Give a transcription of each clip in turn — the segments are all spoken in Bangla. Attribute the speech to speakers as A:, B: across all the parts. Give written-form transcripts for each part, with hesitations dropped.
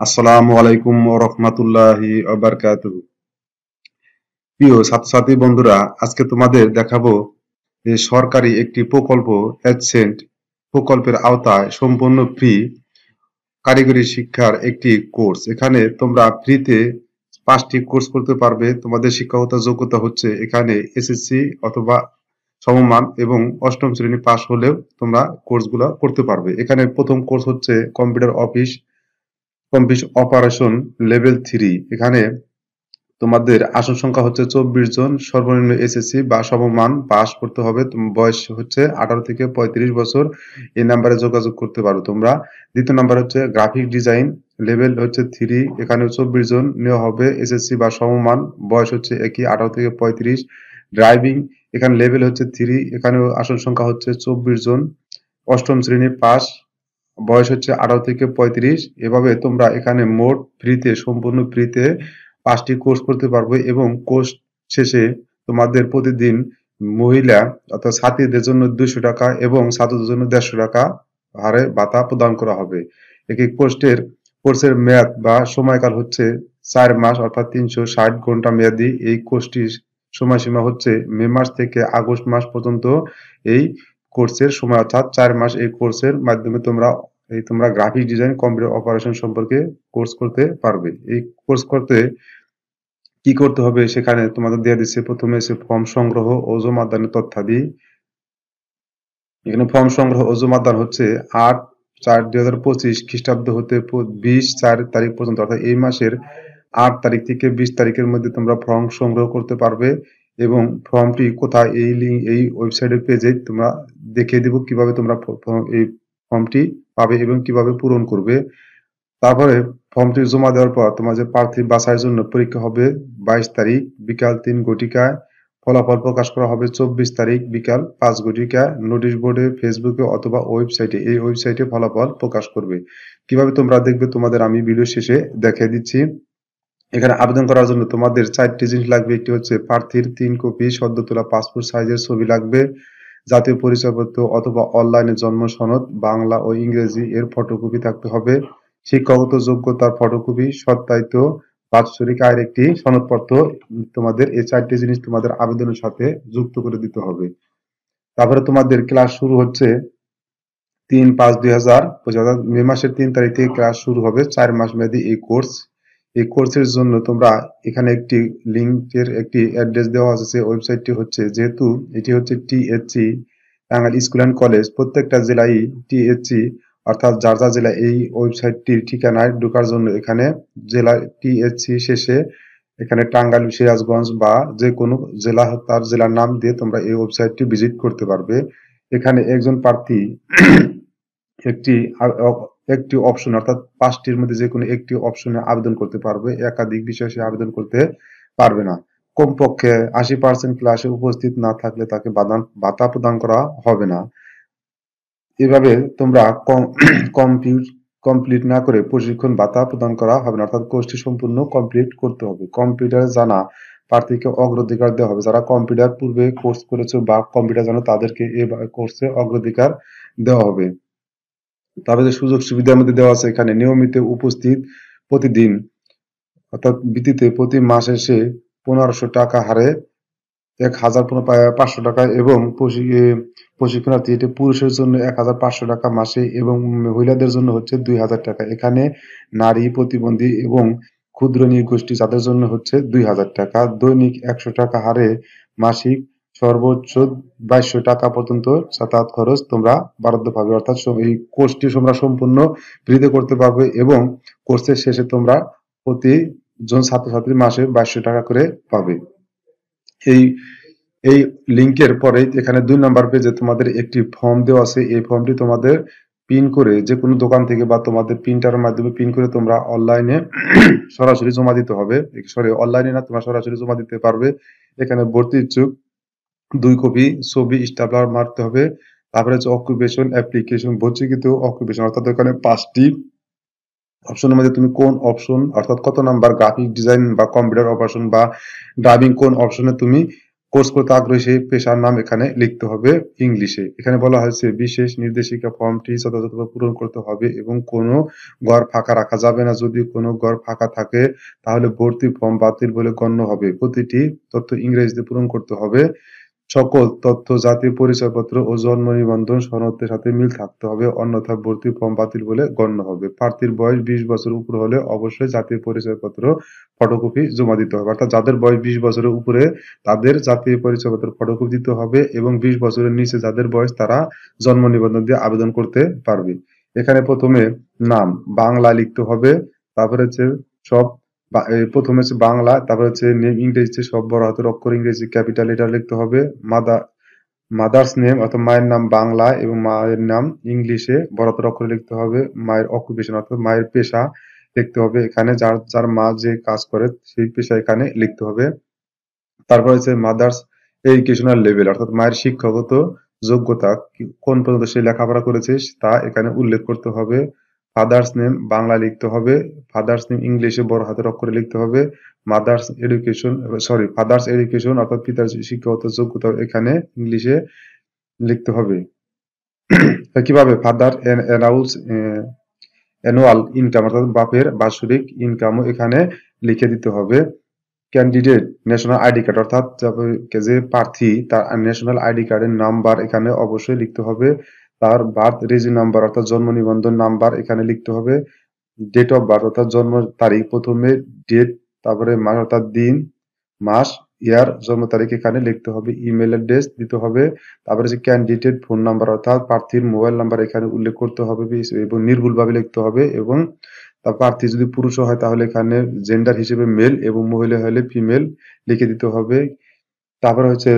A: আসসালামু আলাইকুম ওয়া রাহমাতুল্লাহি ওয়া বারাকাতুহু। প্রিয় ছাত্রছাত্রী বন্ধুরা, আজকে তোমাদের দেখাবো যে সরকারি একটি প্রকল্প অ্যাডসেন্ট প্রকল্পের আওতায় সম্পূর্ণ ফ্রি কারিগরি শিক্ষার একটি কোর্স। এখানে তোমরা ফ্রিতে 5টি কোর্স করতে পারবে। তোমাদের শিক্ষাগত যোগ্যতা হচ্ছে এখানে এসএসসি অথবা সমমান এবং অষ্টম শ্রেণী পাশ হলেও তোমরা কোর্সগুলো করতে পারবে। এখানে প্রথম কোর্স হচ্ছে কম্পিউটার অফিস অপারেশন লেভেল 3। এখানে তোমাদের আসন সংখ্যা হচ্ছে 24 জন, সর্বনিম্ন এসএসসি বা সমমান পাস করতে হবে, বয়স হচ্ছে 18 থেকে 35 বছর। এই নাম্বারে যোগাযোগ করতে পারো তোমরা। দ্বিতীয় নাম্বার হচ্ছে গ্রাফিক ডিজাইন লেভেল হচ্ছে 3। এখানে 24 জন নেওয়া হবে, এসএসসি বা সমমান, বয়স হচ্ছে একই 18 থেকে 35। ড্রাইভিং এখানে লেভেল হচ্ছে 3, এখানেও আসন সংখ্যা হচ্ছে 24 জন, অষ্টম শ্রেণী পাস, বয়স হচ্ছে 18 থেকে 35। এভাবে তোমরা এখানে মোট ফ্রিতে, সম্পূর্ণ ফ্রিতে 5টি কোর্স করতে পারবে এবং কোর্স শেষে তোমাদের প্রতিদিন মহিলা অর্থাৎ ছাত্রীদের জন্য 200 টাকা এবং ছাত্রদের জন্য 150 টাকা হারে ভাতা প্রদান করা হবে। এক এক কোর্সের মেয়াদ বা সময়কাল হচ্ছে 4 মাস অর্থাৎ 360 ঘন্টা মেয়াদী। এই কোর্সটির সময়সীমা হচ্ছে মে মাস থেকে আগস্ট মাস পর্যন্ত। এই কোর্সের সময় অর্থাৎ 4 মাস। এই কোর্সের মাধ্যমে তোমরা গ্রাফিক ডিজাইন, কম্পিউটার অপারেশন সম্পর্কে কোর্স করতে পারবে। এই কোর্স করতে কি করতে হবে সেখানে তোমাদের দেয়া দিচ্ছে। প্রথমে এসে ফর্ম সংগ্রহ ও জমাদানের তথ্যাদি। এখানে ফর্ম সংগ্রহ ও জমাদান হচ্ছে 8/4/2025 খ্রিস্টাব্দ হতে 20/4 তারিখ পর্যন্ত, অর্থাৎ এই মাসের 8 তারিখ থেকে 20 তারিখের মধ্যে তোমরা ফর্ম সংগ্রহ করতে পারবে। এবং ফর্মটি কোথায়, এই লিঙ্ক, এই ওয়েবসাইটের পেজে তোমরা দেখিয়ে দিব কিভাবে তোমরা এই ফর্মটি পাবে এবং কিভাবে পূরণ করবে। তারপরে ফর্মটি জমা দেওয়ার পর তোমাদের প্রার্থী বাছাইয়ের জন্য পরীক্ষা হবে 22 তারিখ বিকাল 3 ঘটিকায়। ফলাফল প্রকাশ করা হবে 24 তারিখ বিকাল 5 ঘটিকায়। নোটিশ বোর্ডে, ফেসবুকে অথবা ওয়েবসাইটে, এই ওয়েবসাইটে ফলাফল প্রকাশ করবে। কিভাবে তোমরা দেখবে তোমাদের আমি ভিডিও শেষে দেখিয়ে দিচ্ছি। এখানে আবেদন করার জন্য তোমাদের 4টি জিনিস লাগবে। একটি হচ্ছে প্রার্থীর 3 কপি সদ্য তোলা পাসপোর্ট সাইজের ছবি লাগবে, জাতীয় পরিচয়পত্র অথবা অনলাইনে জন্ম সনদ বাংলা ও ইংরেজি এর ফটোকপি থাকতে হবে, শিক্ষাগত যোগ্যতার ফটোকপি, সত্যায়িত বাৎসরিক আয়ের একটি সনদপত্র। তোমাদের এই 4টি জিনিস তোমাদের আবেদনের সাথে যুক্ত করে দিতে হবে। তারপরে তোমাদের ক্লাস শুরু হচ্ছে 3/5/2025, অর্থাৎ মে মাসের 3 তারিখ থেকে ক্লাস শুরু হবে। 4 মাস মেয়াদী এই কোর্স। এই কোর্সের জন্য তোমরা এখানে একটি লিঙ্কের একটি অ্যাড্রেস দেওয়া আছে। ওয়েবসাইটটি হচ্ছে, যেহেতু এটি হচ্ছে TSC Tangail school and college, প্রত্যেকটা জেলায় টিএসসি, অর্থাৎ যার যার জেলা এই ওয়েবসাইটটির ঠিকানায় ঢোকার জন্য এখানে জেলা টিএসসি শেষে এখানে টাঙ্গাইল, সিরাজগঞ্জ বা যে কোনো জেলা তার জেলার নাম দিয়ে তোমরা এই ওয়েবসাইটটি ভিজিট করতে পারবে। এখানে একজন প্রার্থী একটি একটি অপশন অর্থাৎ 5টির মধ্যে যে কোনো একটি অপশনে আবেদন করতে পারবে, একাধিক বিষয়ে সে আবেদন করতে পারবে না। কমপক্ষে 80% ক্লাসে উপস্থিত না থাকলে তাকে ভাতা প্রদান করা হবে না। এভাবে তোমরা কমপ্লিট না করে প্রশিক্ষণ ভাতা প্রদান করা হবে না, অর্থাৎ কোর্সটি সম্পূর্ণ কমপ্লিট করতে হবে। কম্পিউটার জানা প্রার্থীকে অগ্রাধিকার দেওয়া হবে। যারা কম্পিউটার পূর্বে কোর্স করেছে বা কম্পিউটার জানো তাদেরকে এই কোর্সে অগ্রাধিকার দেওয়া হবে। তবে যে সুযোগ সুবিধার মধ্যে দেওয়া আছে এখানে নিয়মিত উপস্থিত প্রতিদিন, অর্থাৎ ভিত্তিতে প্রতি মাস শেষে 1500 টাকা হারে 1500 টাকা এবং প্রশিক্ষণার্থী, এটি পুরুষের জন্য 1500 টাকা মাসে এবং মহিলাদের জন্য হচ্ছে 2000 টাকা। এখানে নারী, প্রতিবন্ধী এবং ক্ষুদ্র নৃগোষ্ঠী যাদের জন্য হচ্ছে 2000 টাকা। দৈনিক 100 টাকা হারে মাসিক সর্বোচ্চ 2200 টাকা পর্যন্ত যাতায়াত খরচ তোমরা বরাদ্দ পাবে। অর্থাৎ এই কোর্সটি তোমরা সম্পূর্ণ ফ্রিতে করতে পারবে এবং কোর্সের শেষে তোমরা প্রতিজন ছাত্রছাত্রী মাসে 2200 টাকা করে পাবে। এই এই লিংকের পরে এখানে 2 নাম্বার পেজে তোমাদের একটি ফর্ম দেওয়া আছে। এই ফর্মটি তোমাদের প্রিন্ট করে যে কোনো দোকান থেকে বা তোমাদের প্রিন্টারের মাধ্যমে প্রিন্ট করে তোমরা অনলাইনে সরাসরি জমা দিতে হবে। অনলাইনে না, তোমরা সরাসরি জমা দিতে পারবে। এখানে ভর্তি ইচ্ছুক 2 কপি ছবি স্টাপলার মারতে হবে। তারপরে হচ্ছে অকুপেশন অ্যাপ্লিকেশন, ভর্তিকৃত অকুপেশন, অর্থাৎ এখানে 5টি অপশনের মধ্যে তুমি কোন অপশন, অর্থাৎ কত নাম্বার, গ্রাফিক ডিজাইন বা কম্পিউটার অপারেশন বা ড্রাইভিং, কোন অপশনে তুমি কোর্স করতে আগ্রহী সেই পেশার নাম এখানে লিখতে হবে ইংলিশে। এখানে বলা হয়েছে বিশেষ নির্দেশিকা ফর্মটি যথাযথভাবে পূরণ করতে হবে এবং কোনো ঘর ফাঁকা রাখা যাবে না। যদি কোনো ঘর ফাঁকা থাকে তাহলে ভর্তি ফর্ম বাতিল বলে গণ্য হবে। প্রতিটি তথ্য ইংরেজিতে পূরণ করতে হবে। সকল তথ্য জাতীয় পরিচয়পত্র ও জন্ম নিবন্ধন সনদের সাথে মিল থাকতে হবে, অন্যথায় ভর্তি ফর্ম বাতিল বলে গণ্য হবে। প্রার্থীর বয়স 20 বছর উপর হলে অবশ্যই জাতীয় পরিচয়পত্র ফটোকপি জমা দিতে হবে। অর্থাৎ যাদের বয়স 20 বছরের উপরে তাদের জাতীয় পরিচয়পত্র ফটোকপি দিতে হবে এবং 20 বছরের নিচে যাদের বয়স তারা জন্ম নিবন্ধন দিয়ে আবেদন করতে পারবে। এখানে প্রথমে নাম বাংলা লিখতে হবে, তারপরে হচ্ছে সব প্রথমে হচ্ছে বাংলা, তারপরে হচ্ছে নেম ইংরেজিতে সব বড় হাতের অক্ষর ইংরেজি ক্যাপিটাল লেটার লিখতে হবে। মাদার্স নেম অর্থাৎ মায়ের নাম বাংলা এবং মায়ের নাম ইংলিশে বড় হাতের অক্ষরে লিখতে হবে। মায়ের অকুপেশন অর্থাৎ মায়ের পেশা লিখতে হবে, এখানে যার যার মা যে কাজ করে সেই পেশা এখানে লিখতে হবে। তারপর হচ্ছে মাদার্স এডুকেশনাল লেভেল অর্থাৎ মায়ের শিক্ষাগত যোগ্যতা কোন পর্যন্ত সে লেখাপড়া করেছে তা এখানে উল্লেখ করতে হবে। ফাদার্স নেম বাংলা লিখতে হবে, ফাদার্স নেম ইংলিশে বড় হাতের অক্ষরে লিখতে হবে। ফাদার্স এডুকেশন অর্থাৎ পিতার শিক্ষাগত যোগ্যতা এখানে ইংলিশে লিখতে হবে। কিভাবে ফাদার অ্যানুয়াল ইনকাম অর্থাৎ বাপের বাৎসরিক ইনকামও এখানে লিখে দিতে হবে। ক্যান্ডিডেট ন্যাশনাল আইডি কার্ড অর্থাৎ যে প্রার্থী তার ন্যাশনাল আইডি কার্ডের নাম্বার এখানে অবশ্যই লিখতে হবে। তার বার্থ রেজি নাম্বার অর্থাৎ জন্ম নিবন্ধন নাম্বার এখানে লিখতে হবে। ডেট অফ বার্থ অর্থাৎ জন্ম তারিখ, প্রথমে ডেট, তারপরে মাস অর্থাৎ দিন, মাস, ইয়ার, জন্ম তারিখ এখানে লিখতে হবে। ইমেল অ্যাড্রেস দিতে হবে। তারপরে যে ক্যান্ডিডেট ফোন নাম্বার অর্থাৎ প্রার্থীর মোবাইল নাম্বার এখানে উল্লেখ করতে হবে এবং নির্ভুলভাবে লিখতে হবে এবং তার প্রার্থী যদি পুরুষও হয় তাহলে এখানে জেন্ডার হিসেবে মেল এবং মহিলা হলে ফিমেল লিখে দিতে হবে। তারপরে হচ্ছে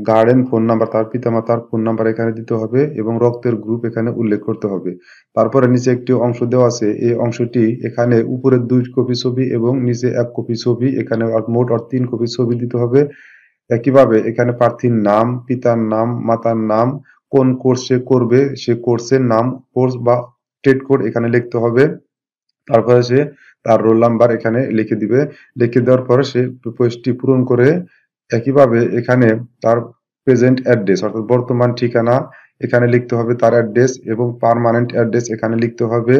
A: গার্ডিয়ান ফোন নাম্বার, তার পিতামাতার ফোন নাম্বার এখানে দিতে হবে এবং রক্তের গ্রুপ এখানে উল্লেখ করতে হবে। তারপরে নিচে একটি অংশ দেওয়া আছে, এই অংশটি এখানে উপরে 2 কপি ছবি এবং নিচে 1 কপি ছবি, এখানে মোট 3 কপি ছবি দিতে হবে। একইভাবে এখানে প্রার্থীর নাম, পিতার নাম, মাতার নাম, কোন কোর্স সে করবে সে কোর্সের নাম, কোর্স বা ট্রেড কোড এখানে লিখতে হবে। তারপরে সে তার রোল নাম্বার এখানে লিখে দিবে। লিখে দেওয়ার পরে সে পোস্টটি পূরণ করে একইভাবে এখানে তার প্রেজেন্ট অ্যাড্রেস অর্থাৎ বর্তমান ঠিকানা এখানে লিখতে হবে, তার অ্যাড্রেস এবং পার্মানেন্ট অ্যাড্রেস এখানে লিখতে হবে।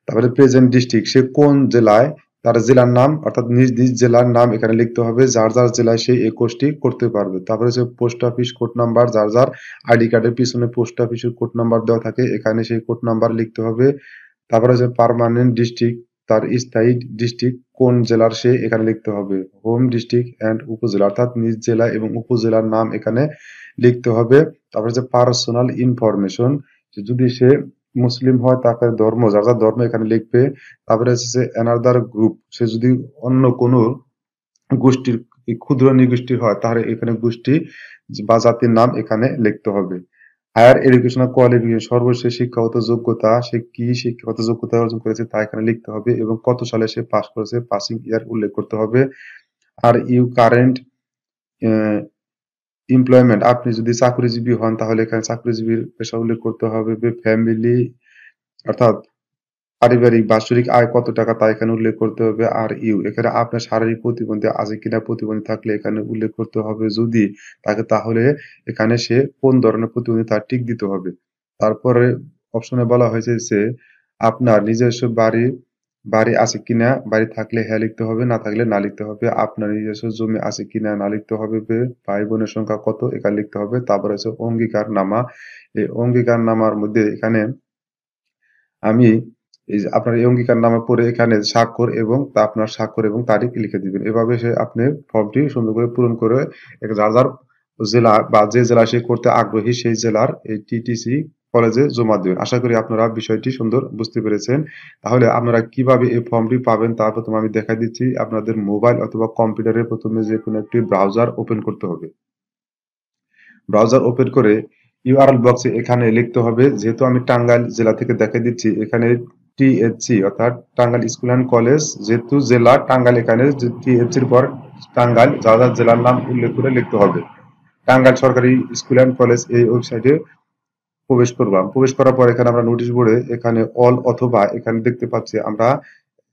A: তারপরে প্রেজেন্ট ডিস্ট্রিক্ট সে কোন জেলায়, তার জেলার নাম অর্থাৎ নিজ নিজ জেলার নাম এখানে লিখতে হবে, যার যার জেলায় সেই এই কোর্সটি করতে পারবে। তারপরে হচ্ছে পোস্ট অফিস কোড নাম্বার, যার যার আইডি কার্ডের পিছনে পোস্ট অফিসের কোড নাম্বার দেওয়া থাকে এখানে সেই কোড নাম্বার লিখতে হবে। তারপরে হচ্ছে পার্মানেন্ট ডিস্ট্রিক্ট, তার স্থায়ী ডিস্ট্রিক্ট কোন জেলার সে এখানে লিখতে হবে। হোম ডিস্ট্রিক্ট এন্ড উপজেলা অর্থাৎ নিজ জেলা এবং উপজেলার নাম এখানে লিখতে হবে। তারপরে হচ্ছে পার্সোনাল ইনফরমেশন, যদি সে মুসলিম হয় তাকে ধর্ম, যার যার ধর্ম এখানে লিখবে। তারপরে হচ্ছে অ্যানাদার গ্রুপ, সে যদি অন্য কোনো গোষ্ঠীর ক্ষুদ্র নৃগোষ্ঠীর হয় তাহলে এখানে গোষ্ঠী বা জাতির নাম এখানে লিখতে হবে। হায়ার এডুকেশনাল কোয়ালিফিকেশন সর্বশেষ শিক্ষাগত যোগ্যতা, সে কি শিক্ষাগত যোগ্যতা অর্জন করেছে তা এখানে লিখতে হবে এবং কত সালে সে পাস করেছে পাসিং ইয়ার উল্লেখ করতে হবে। আর ইউ কারেন্ট এমপ্লয়মেন্ট, আপনি যদি চাকরিজীবী হন তাহলে এখানে চাকরিজীবীর পেশা উল্লেখ করতে হবে। ফ্যামিলি অর্থাৎ পারিবারিক বাৎসরিক আয় কত টাকা তা এখানে উল্লেখ করতে হবে। আর ইউ এখানে আপনার শারীরিক প্রতিবন্ধী আছে কিনা, প্রতিবন্ধী থাকলে এখানে উল্লেখ করতে হবে, যদি থাকে তাহলে এখানে সে কোন ধরনের প্রতিবন্ধী তার টিক দিতে হবে। তারপরে অপশনে বলা হয়েছে যে আপনার নিজস্ব বাড়ি বাড়ি আছে কিনা, বাড়ি থাকলে হ্যাঁ লিখতে হবে, না থাকলে না লিখতে হবে। আপনার নিজস্ব জমি আছে কিনা না লিখতে হবে। ভাই বোনের সংখ্যা কত এখানে লিখতে হবে। তারপরে হচ্ছে অঙ্গীকার নামা, এই অঙ্গীকার নামার মধ্যে এখানে আমি এই যে আপনার এই অঙ্গীকারনামা পড়ে এখানে স্বাক্ষর এবং আপনার স্বাক্ষর এবং তারিখ লিখে দিবেন। এভাবে সে আপনি ফর্মটি সুন্দর করে পূরণ করে যার যার জেলা বা যে জেলা সে করতে আগ্রহী সেই জেলার এই টিটিসি কলেজে জমা দিবেন। আশা করি আপনারা বিষয়টি সুন্দর বুঝতে পেরেছেন। তাহলে আপনারা কিভাবে এই ফর্মটি পাবেন তা প্রথমে আমি দেখাই দিচ্ছি। আপনাদের মোবাইল অথবা কম্পিউটারে প্রথমে যে কোনো একটি ব্রাউজার ওপেন করতে হবে। ব্রাউজার ওপেন করে ইউআরএল বক্সে এখানে লিখতে হবে, যেহেতু আমি টাঙ্গাইল জেলা থেকে দেখাই দিচ্ছি, এখানে টিএচসি অর্থাৎ টাঙ্গাইল স্কুল অ্যান্ড কলেজ, যেহেতু জেলা টাঙ্গাইল এখানে টিএচসির পর টাঙ্গাইল যার যার জেলার নাম উল্লেখ করে লিখতে হবে। টাঙ্গাইল সরকারি স্কুল অ্যান্ড কলেজ এই ওয়েবসাইটে প্রবেশ করলাম। প্রবেশ করার পর এখানে আমরা নোটিশ বোর্ডে এখানে অল অথবা এখানে দেখতে পাচ্ছি আমরা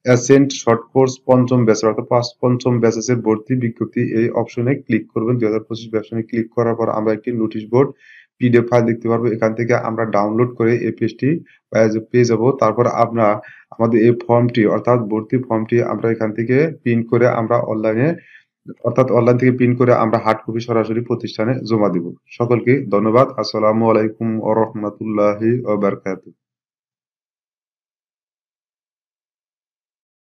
A: অ্যাসেন্ট শর্ট কোর্স পঞ্চম ব্যাচের অর্থাৎ পঞ্চম ব্যাচের ভর্তি বিজ্ঞপ্তি এই অপশনে ক্লিক করবেন। 2025 অপশনে ক্লিক করার পর আমরা একটি নোটিশ বোর্ড পিডিএফ ফাইল দেখতে পারবো। এখান থেকে আমরা ডাউনলোড করে এই পেজটি পেয়ে যাব। তারপর আমরা আমাদের এই ফর্মটি অর্থাৎ ভর্তি ফর্মটি আমরা এখান থেকে প্রিন্ট করে আমরা অনলাইন থেকে প্রিন্ট করে আমরা হার্ড কপি সরাসরি প্রতিষ্ঠানে জমা দিব। সকলকে ধন্যবাদ। আসসালামু আলাইকুম ওয়া রাহমাতুল্লাহি ওয়া বারাকাতুহু।